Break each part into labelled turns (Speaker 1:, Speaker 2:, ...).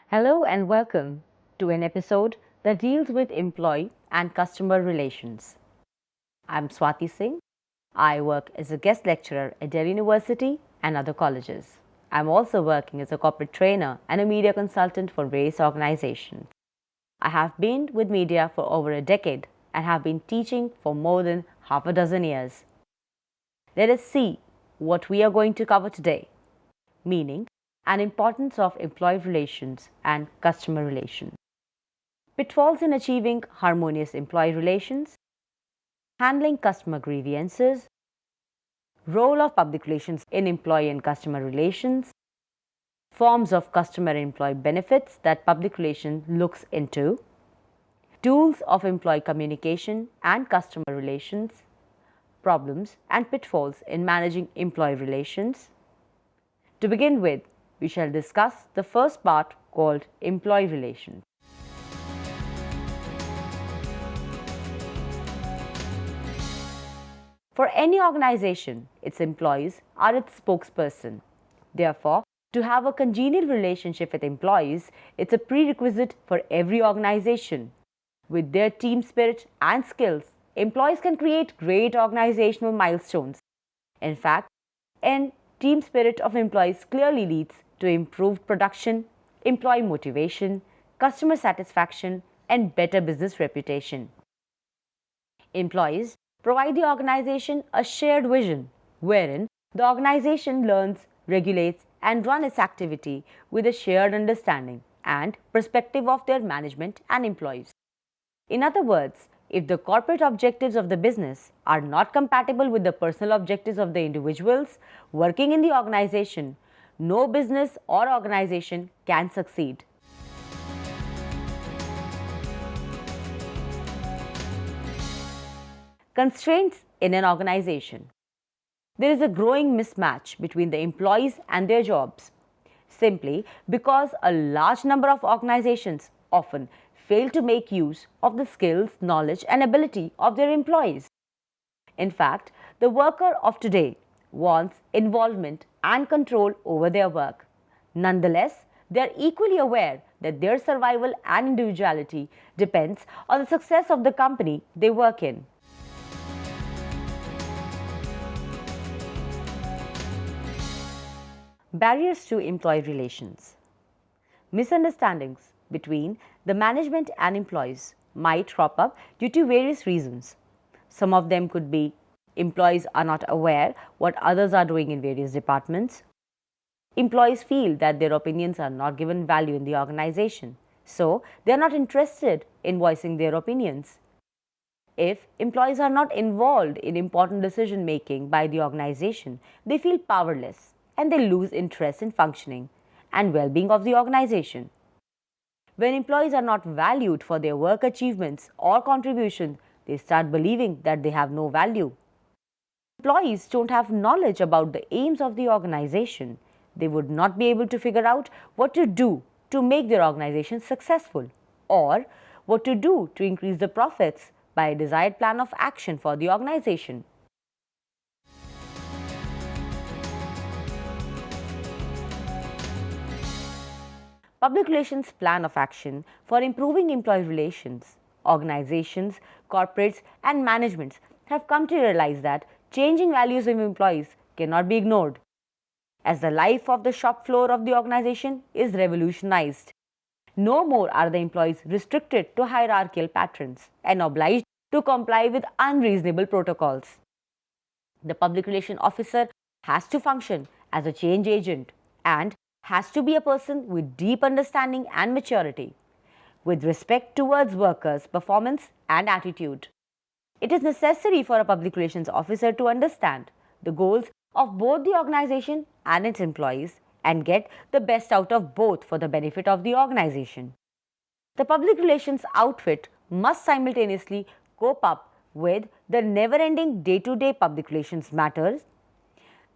Speaker 1: Hello and welcome to an episode that deals with employee and customer relations. I'm Swati Singh. I work as a guest lecturer at Delhi University and other colleges. I'm also working as a corporate trainer and a media consultant for various organizations. I have been with media for over a decade and have been teaching for more than half a dozen years. Let us see what we are going to cover today: meaning and importance of employee relations and customer relations, pitfalls in achieving harmonious employee relations, handling customer grievances, role of public relations in employee and customer relations, forms of customer and employee benefits that public relations looks into, tools of employee communication and customer relations, problems and pitfalls in managing employee relations. To begin with, we shall discuss the first part called employee relations. For any organization, its employees are its spokesperson. Therefore, to have a congenial relationship with employees, it's a prerequisite for every organization. With their team spirit and skills, employees can create great organizational milestones. In fact, an team spirit of employees clearly leads to improved production, employee motivation, customer satisfaction, and better business reputation. Employees provide the organization a shared vision wherein the organization learns, regulates, and runs its activity with a shared understanding and perspective of their management and employees. In other words, if the corporate objectives of the business are not compatible with the personal objectives of the individuals working in the organization, no business or organization can succeed. Constraints in an organization. There is a growing mismatch between the employees and their jobs, simply because a large number of organizations often fail to make use of the skills, knowledge, and ability of their employees. In fact, the worker of today wants involvement and control over their work. Nonetheless, they are equally aware that their survival and individuality depends on the success of the company they work in. Barriers to employee relations. Misunderstandings between the management and employees might crop up due to various reasons. Some of them could be employees are not aware what others are doing in various departments. Employees feel that their opinions are not given value in the organization, so they are not interested in voicing their opinions. If employees are not involved in important decision making by the organization, they feel powerless and they lose interest in functioning and well-being of the organization. When employees are not valued for their work achievements or contributions, they start believing that they have no value. Employees don't have knowledge about the aims of the organization. They would not be able to figure out what to do to make their organization successful or what to do to increase the profits by a desired plan of action for the organization. Public relations plan of action for improving employee relations. Organizations, corporates, and managements have come to realize that changing values of employees cannot be ignored, as the life of the shop floor of the organization is revolutionized. No more are the employees restricted to hierarchical patterns and obliged to comply with unreasonable protocols. The public relation officer has to function as a change agent and has to be a person with deep understanding and maturity, with respect towards workers' performance and attitude. It is necessary for a public relations officer to understand the goals of both the organization and its employees and get the best out of both for the benefit of the organization. The public relations outfit must simultaneously cope up with the never-ending day-to-day public relations matters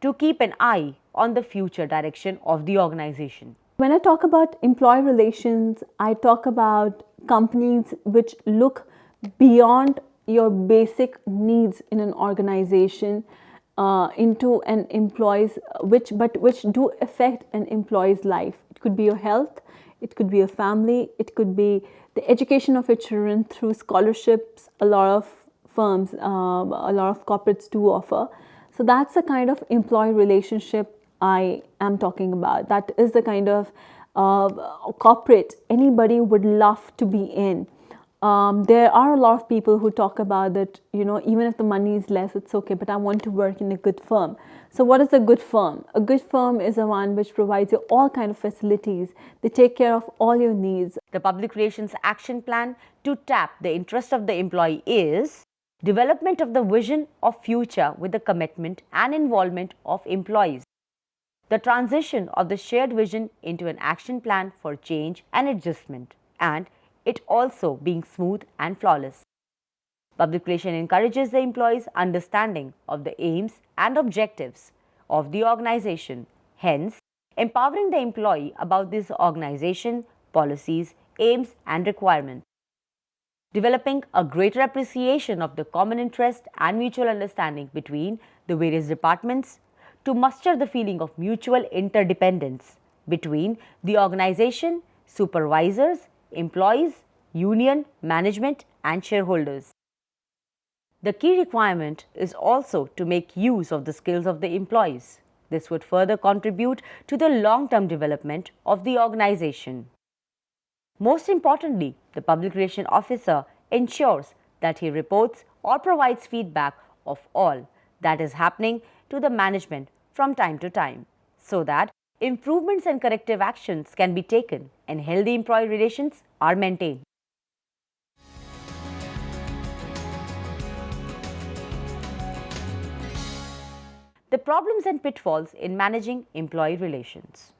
Speaker 1: to keep an eye on the future direction of the organization.
Speaker 2: When I talk about employee relations, I talk about companies which look beyond your basic needs in an organization into an employee's which do affect an employee's life. It could be your health, it could be a family, it could be the education of your children through scholarships. A lot of firms, a lot of corporates do offer. So that's the kind of employee relationship I am talking about. That is the kind of corporate anybody would love to be in. There are a lot of people who talk about that, even if the money is less, it's okay, but I want to work in a good firm. So what is a good firm? A good firm is a one which provides you all kind of facilities. They take care of all your needs.
Speaker 1: The public relations action plan to tap the interest of the employee is development of the vision of future with the commitment and involvement of employees. The transition of the shared vision into an action plan for change and adjustment, and it also being smooth and flawless. Public relations encourages the employee's understanding of the aims and objectives of the organization, hence empowering the employee about this organization, policies, aims and requirements. Developing a greater appreciation of the common interest and mutual understanding between the various departments to muster the feeling of mutual interdependence between the organization, supervisors, employees, union, management and shareholders. The key requirement is also to make use of the skills of the employees. This would further contribute to the long-term development of the organization. Most importantly, the public relations officer ensures that he reports or provides feedback of all that is happening to the management from time to time, so that improvements and corrective actions can be taken and healthy employee relations are maintained. The problems and pitfalls in managing employee relations.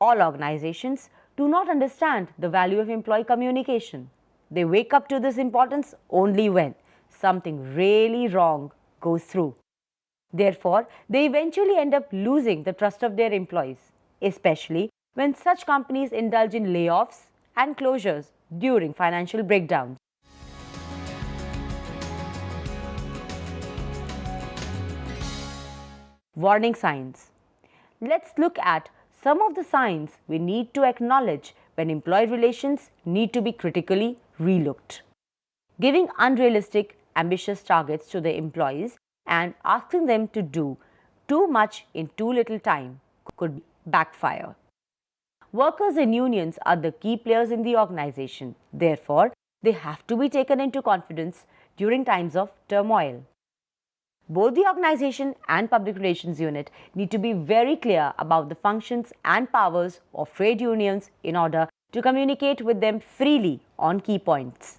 Speaker 1: All organizations do not understand the value of employee communication. They wake up to this importance only when something really wrong goes through. Therefore, they eventually end up losing the trust of their employees, especially when such companies indulge in layoffs and closures during financial breakdowns. Warning signs. Let's look at some of the signs we need to acknowledge when employee relations need to be critically relooked. Giving unrealistic, ambitious targets to the employees and asking them to do too much in too little time could backfire. Workers and unions are the key players in the organization. Therefore, they have to be taken into confidence during times of turmoil. Both the organization and public relations unit need to be very clear about the functions and powers of trade unions in order to communicate with them freely on key points.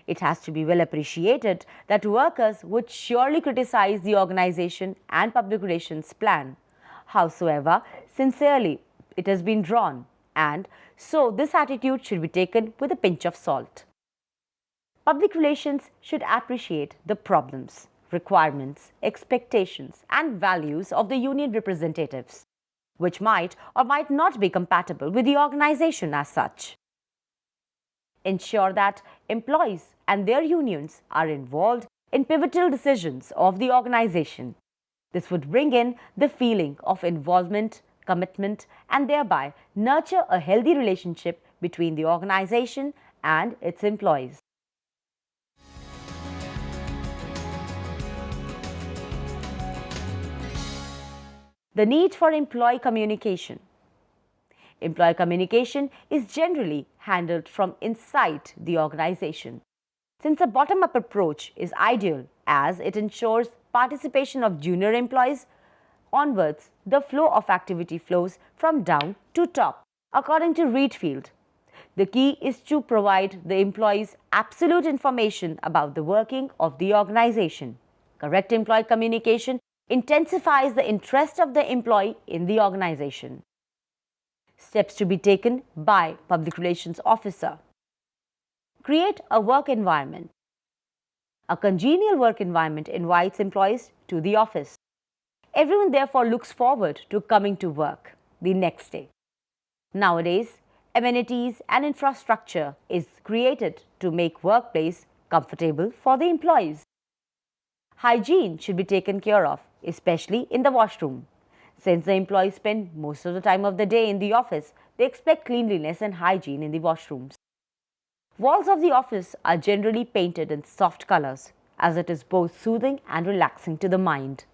Speaker 1: It has to be well appreciated that workers would surely criticize the organization and public relations plan, howsoever sincerely it has been drawn, and so this attitude should be taken with a pinch of salt. Public relations should appreciate the problems, requirements, expectations and values of the union representatives, which might or might not be compatible with the organization as such. Ensure that employees and their unions are involved in pivotal decisions of the organization. This would bring in the feeling of involvement, commitment, and thereby nurture a healthy relationship between the organization and its employees. The need for employee communication. Employee communication is generally handled from inside the organization, since a bottom-up approach is ideal as it ensures participation of junior employees. Onwards, the flow of activity flows from down to top, according to Reedfield. The key is to provide the employees absolute information about the working of the organization. Correct employee communication intensifies the interest of the employee in the organization. Steps to be taken by public relations officer. Create a work environment. A congenial work environment invites employees to the office. Everyone therefore looks forward to coming to work the next day. Nowadays, amenities and infrastructure is created to make workplace comfortable for the employees. Hygiene should be taken care of, especially in the washroom. Since the employees spend most of the time of the day in the office, They expect cleanliness and hygiene in the washrooms. Walls of the office are generally painted in soft colors, as it is both soothing and relaxing to the mind.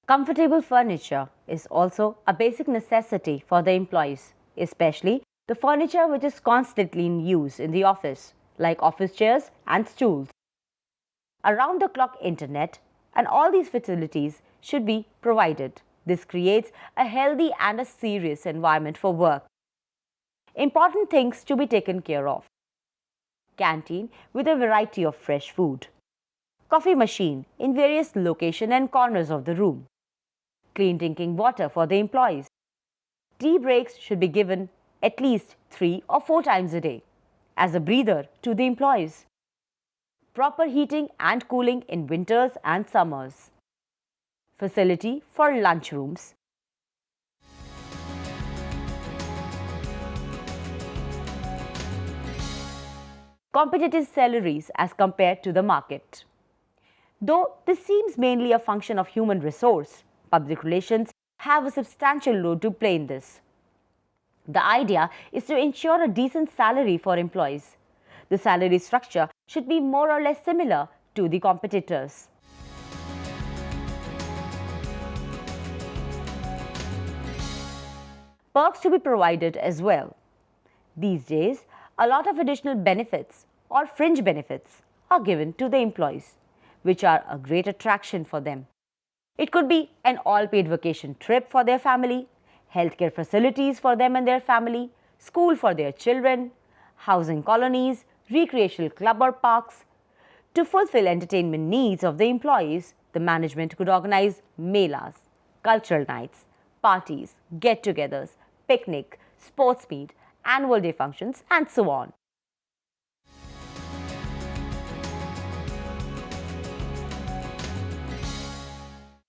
Speaker 1: Comfortable furniture is also a basic necessity for the employees, especially the furniture which is constantly in use in the office, like office chairs and stools. Around the clock internet and all these facilities should be provided. This creates a healthy and a serious environment for work. Important things to be taken care of: canteen with a variety of fresh food, coffee machine in various locations and corners of the room, clean drinking water for the employees. Tea breaks should be given at least 3 or 4 times a day as a breather to the employees. Proper heating and cooling in winters and summers. Facility for lunchrooms. Competitive salaries as compared to the market. Though this seems mainly a function of human resource, public relations have a substantial role to play in this. The idea is to ensure a decent salary for employees. The salary structure should be more or less similar to the competitors. Perks to be provided as well. These days, a lot of additional benefits or fringe benefits are given to the employees, which are a great attraction for them. It could be an all-paid vacation trip for their family, healthcare facilities for them and their family, school for their children, housing colonies, recreational club or parks. To fulfill entertainment needs of the employees, the management could organize melas, cultural nights, parties, get-togethers, picnic, sports meet, annual day functions, and so on.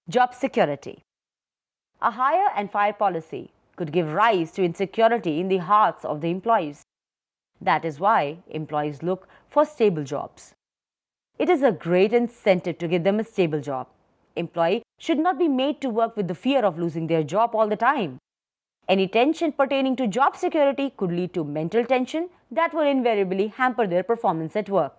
Speaker 1: Job security. A hire and fire policy could give rise to insecurity in the hearts of the employees. That is why employees look for stable jobs. It is a great incentive to give them a stable job. Employee should not be made to work with the fear of losing their job all the time. Any tension pertaining to job security could lead to mental tension that will invariably hamper their performance at work.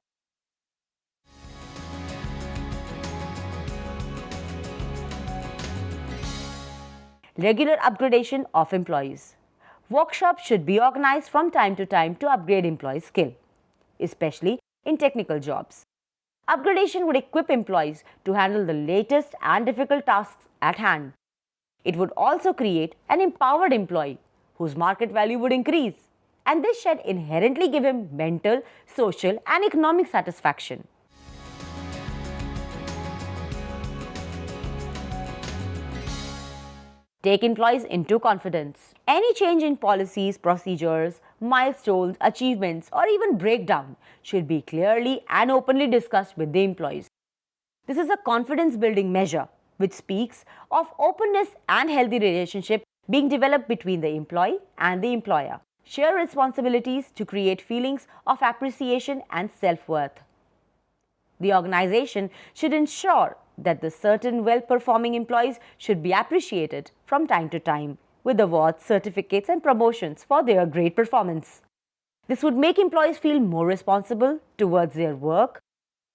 Speaker 1: Regular upgradation of employees. Workshops should be organized from time to time to upgrade employee skill, especially in technical jobs. Upgradation would equip employees to handle the latest and difficult tasks at hand. It would also create an empowered employee whose market value would increase, and this should inherently give him mental, social, and economic satisfaction. Take employees into confidence. Any change in policies, procedures, milestones, achievements, or even breakdown should be clearly and openly discussed with the employees. This is a confidence-building measure which speaks of openness and healthy relationship being developed between the employee and the employer. Share responsibilities to create feelings of appreciation and self-worth. The organization should ensure that the certain well-performing employees should be appreciated from time to time with awards, certificates, and promotions for their great performance. This would make employees feel more responsible towards their work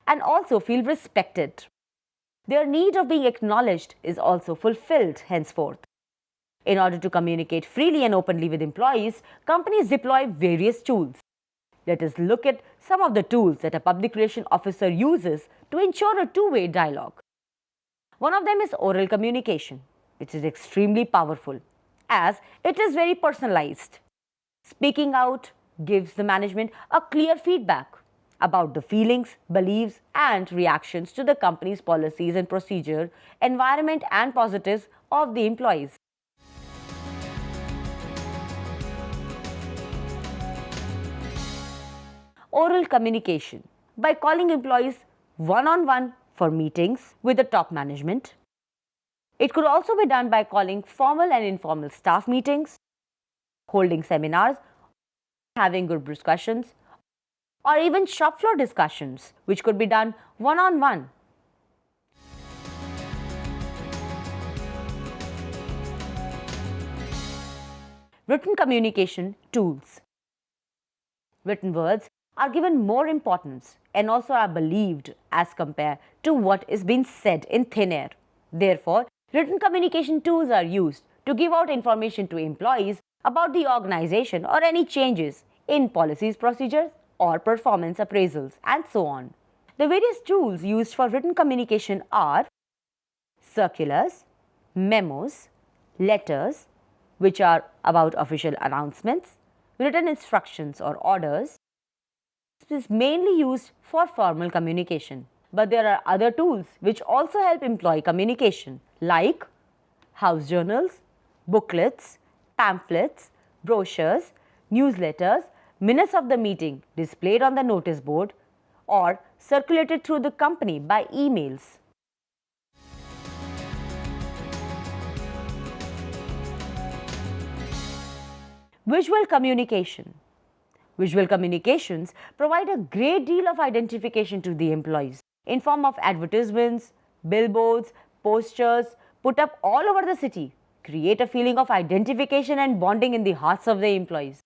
Speaker 1: and also feel respected. Their need of being acknowledged is also fulfilled henceforth. In order to communicate freely and openly with employees, companies deploy various tools. Let us look at some of the tools that a public relations officer uses to ensure a two-way dialogue. One of them is oral communication, which is extremely powerful as it is very personalized. Speaking out gives the management a clear feedback about the feelings, beliefs, and reactions to the company's policies and procedure, environment, and positives of the employees. Oral communication by calling employees one-on-one for meetings with the top management. It could also be done by calling formal and informal staff meetings, holding seminars, having group discussions, or even shop floor discussions, which could be done one-on-one. Written communication tools. Written words are given more importance and also are believed as compared to what is being said in thin air. Therefore, written communication tools are used to give out information to employees about the organization or any changes in policies, procedures, or performance appraisals, and so on. The various tools used for written communication are circulars, memos, letters, which are about official announcements, written instructions or orders. This is mainly used for formal communication. But there are other tools which also help employee communication, like house journals, booklets, pamphlets, brochures, newsletters, minutes of the meeting displayed on the notice board, or circulated through the company by emails. Visual communication. Visual communications provide a great deal of identification to the employees in form of advertisements, billboards, posters put up all over the city, create a feeling of identification and bonding in the hearts of the employees.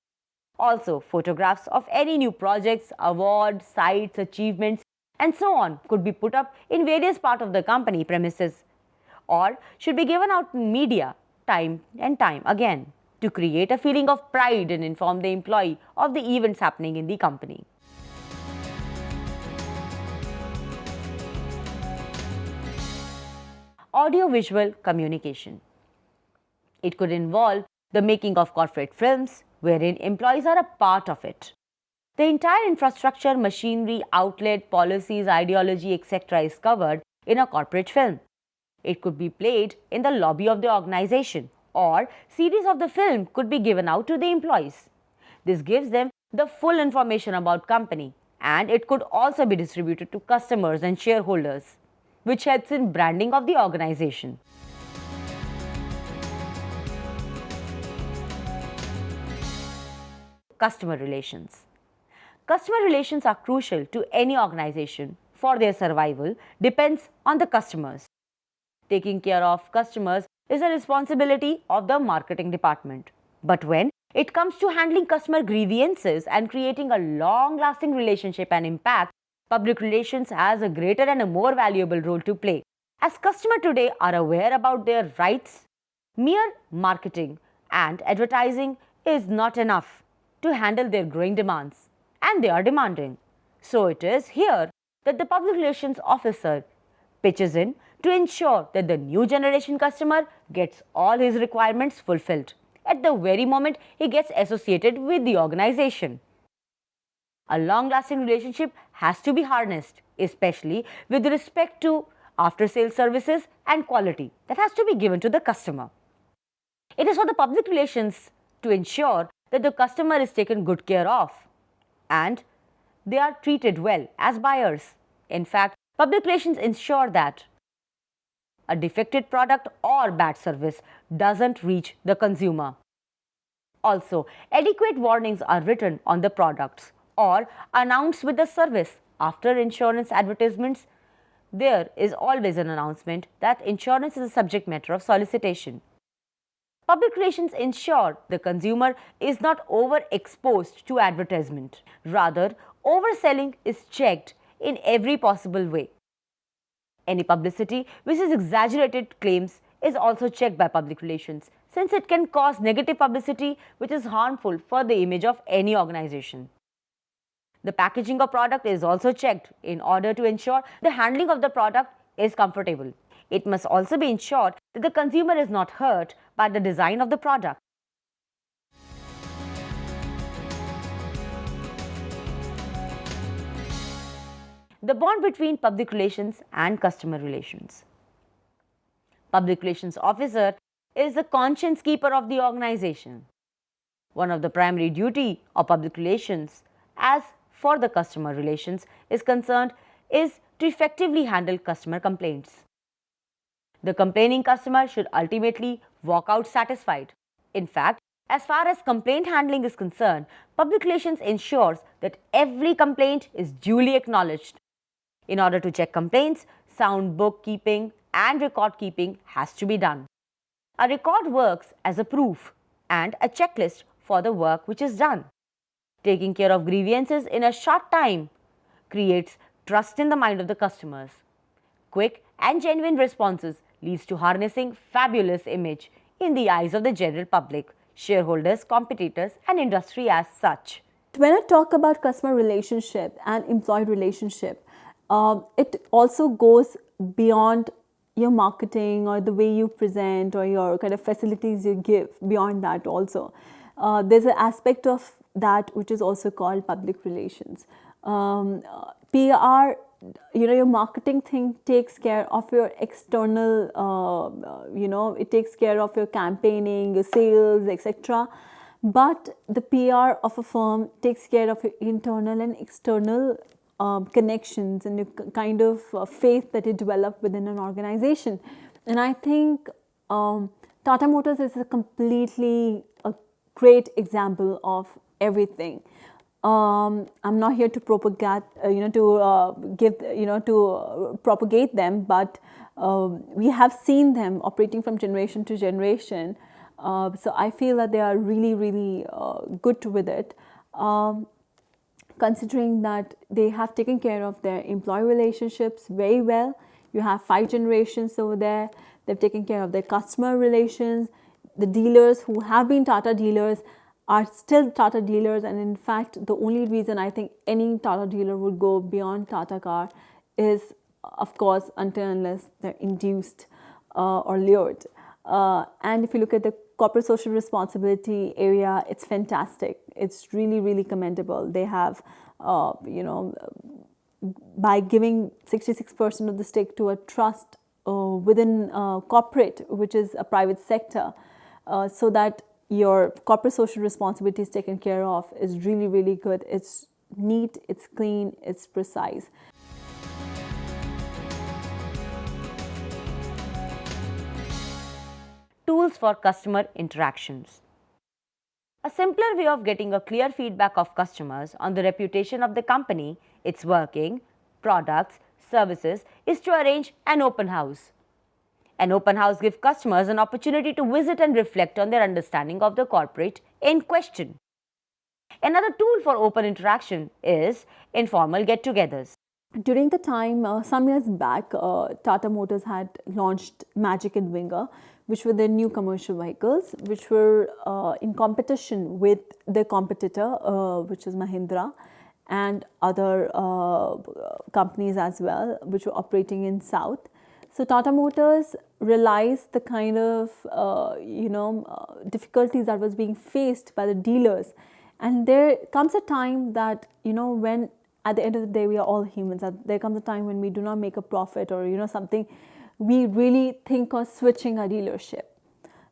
Speaker 1: Also, photographs of any new projects, awards, sites, achievements, and so on could be put up in various parts of the company premises or should be given out in media time and time again to create a feeling of pride and inform the employee of the events happening in the company. Audio-visual communication. It could involve the making of corporate films wherein employees are a part of it. The entire infrastructure, machinery, outlet, policies, ideology, etc. is covered in a corporate film. It could be played in the lobby of the organization, or series of the film could be given out to the employees. This gives them the full information about company, and it could also be distributed to customers and shareholders, which helps in branding of the organization. Customer relations. Customer relations are crucial to any organization for their survival depends on the customers. Taking care of customers is a responsibility of the marketing department. But when it comes to handling customer grievances and creating a long-lasting relationship and impact, public relations has a greater and a more valuable role to play. As customers today are aware about their rights, mere marketing and advertising is not enough to handle their growing demands, and they are demanding. So it is here that the public relations officer pitches in to ensure that the new generation customer gets all his requirements fulfilled at the very moment he gets associated with the organization. A long-lasting relationship has to be harnessed, especially with respect to after-sales services and quality that has to be given to the customer. It is for the public relations to ensure that the customer is taken good care of and they are treated well as buyers. In fact, public relations ensure that a defective product or bad service doesn't reach the consumer. Also, adequate warnings are written on the products or announced with the service. After insurance advertisements, there is always an announcement that insurance is a subject matter of solicitation. Public relations ensure the consumer is not overexposed to advertisement. Rather, overselling is checked in every possible way. Any publicity which is exaggerated claims is also checked by public relations, since it can cause negative publicity which is harmful for the image of any organization. The packaging of product is also checked in order to ensure the handling of the product is comfortable. It must also be ensured that the consumer is not hurt by the design of the product. The bond between public relations and customer relations. Public relations officer is the conscience keeper of the organization. One of the primary duty of public relations as for the customer relations is concerned is to effectively handle customer complaints. The complaining customer should ultimately walk out satisfied. In fact, as far as complaint handling is concerned, public relations ensures that every complaint is duly acknowledged. In order to check complaints, sound bookkeeping and record keeping has to be done. A record works as a proof and a checklist for the work which is done. Taking care of grievances in a short time creates trust in the mind of the customers. Quick and genuine responses leads to harnessing fabulous image in the eyes of the general public, shareholders, competitors and industry as such.
Speaker 2: When I talk about customer relationship and employee relationship, it also goes beyond your marketing or the way you present or your kind of facilities you give. Beyond that also, there's an aspect of that which is also called public relations. PR, your marketing thing takes care of your external, it takes care of your campaigning, your sales, etc. But the PR of a firm takes care of your internal and external connections and the kind of faith that you develop within an organization. And I think Tata Motors is a completely a great example of everything. I'm not here to propagate, propagate them, but we have seen them operating from generation to generation. So I feel that they are really, really good with it, considering that they have taken care of their employee relationships very well. You have 5 generations over there. They've taken care of their customer relations. The dealers who have been Tata dealers are still Tata dealers, and in fact, the only reason I think any Tata dealer would go beyond Tata car is, of course, until unless they're induced or lured. And if you look at the corporate social responsibility area, it's fantastic. It's really, really commendable. They have, by giving 66% of the stake to a trust within corporate, which is a private sector, so that your corporate social responsibility is taken care of, is really, really good. It's neat, it's clean, it's precise.
Speaker 1: Tools for customer interactions. A simpler way of getting a clear feedback of customers on the reputation of the company, its working, products, services is to arrange an open house. An open house gives customers an opportunity to visit and reflect on their understanding of the corporate in question. Another tool for open interaction is informal get-togethers.
Speaker 2: During the time, some years back, Tata Motors had launched Magic and Winger, which were their new commercial vehicles, which were in competition with their competitor, which is Mahindra, and other companies as well, which were operating in South. So Tata Motors realized the kind of difficulties that was being faced by the dealers, and there comes a time that when at the end of the day we are all humans. There comes a time when we do not make a profit or something, we really think of switching our dealership.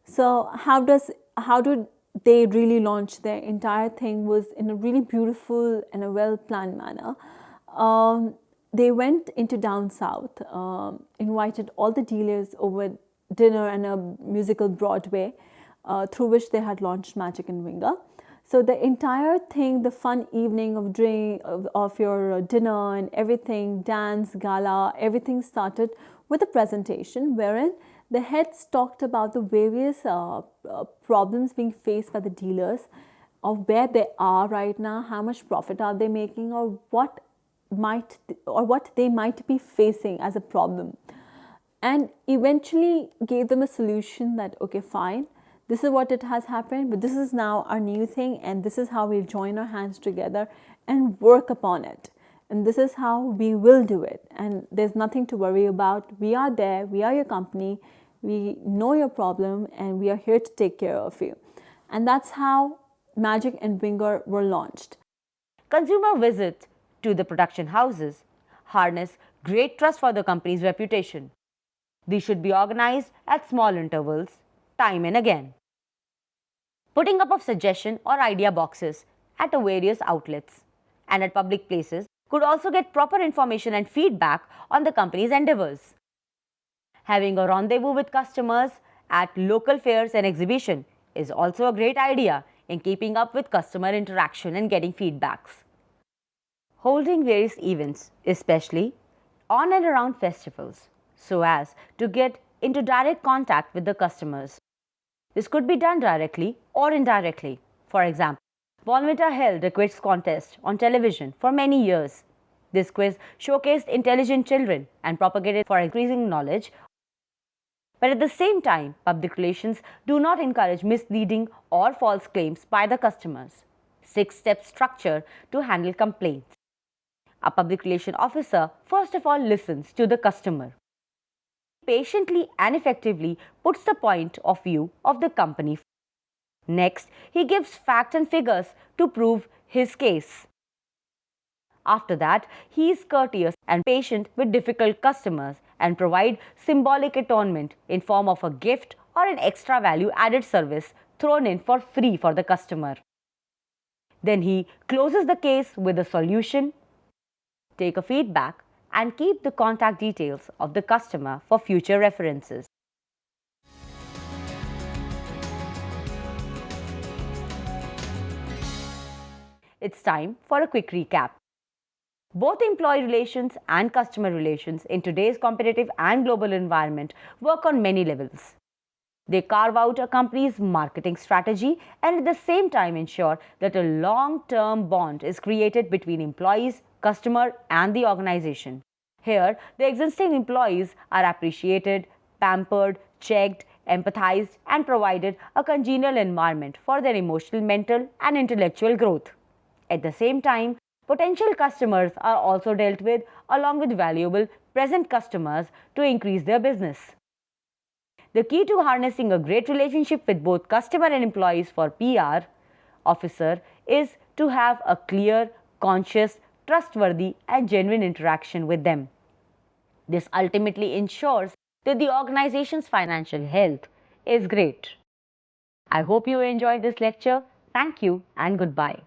Speaker 2: So how do they really launch their entire thing was in a really beautiful and a well planned manner. They went into down south, invited all the dealers over dinner and a musical Broadway, through which they had launched Magic and Winger. So the entire thing, the fun evening of drink, of your dinner and everything, dance, gala, everything started with a presentation wherein the heads talked about the various problems being faced by the dealers, of where they are right now, how much profit are they making, or what they might be facing as a problem, and eventually gave them a solution that, okay, fine, this is what it has happened, but this is now our new thing, and this is how we'll join our hands together and work upon it, and this is how we will do it, and there's nothing to worry about. We are there, we are your company, we know your problem, and we are here to take care of you. And that's how Magic and Winger were launched.
Speaker 1: Consumer visits to the production houses harness great trust for the company's reputation. These should be organized at small intervals, time and again. Putting up of suggestion or idea boxes at various outlets and at public places could also get proper information and feedback on the company's endeavors. Having a rendezvous with customers at local fairs and exhibition is also a great idea in keeping up with customer interaction and getting feedbacks. Holding various events, especially on and around festivals, so as to get into direct contact with the customers. This could be done directly or indirectly. For example, Bonvita held a quiz contest on television for many years. This quiz showcased intelligent children and propagated for increasing knowledge. But at the same time, public relations do not encourage misleading or false claims by the customers. 6-step structure to handle complaints. A public relation officer first of all listens to the customer. Patiently and effectively puts the point of view of the company. Next, he gives facts and figures to prove his case. After that, he is courteous and patient with difficult customers and provide symbolic atonement in form of a gift or an extra value added service thrown in for free for the customer. Then he closes the case with a solution, take a feedback, and keep the contact details of the customer for future references. It's time for a quick recap. Both employee relations and customer relations in today's competitive and global environment work on many levels. They carve out a company's marketing strategy and at the same time ensure that a long-term bond is created between employees, customer, and the organization. Here, the existing employees are appreciated, pampered, checked, empathized, and provided a congenial environment for their emotional, mental, and intellectual growth. At the same time, potential customers are also dealt with along with valuable present customers to increase their business. The key to harnessing a great relationship with both customer and employees for PR officer is to have a clear, conscious, trustworthy, and genuine interaction with them. This ultimately ensures that the organization's financial health is great. I hope you enjoyed this lecture. Thank you and goodbye.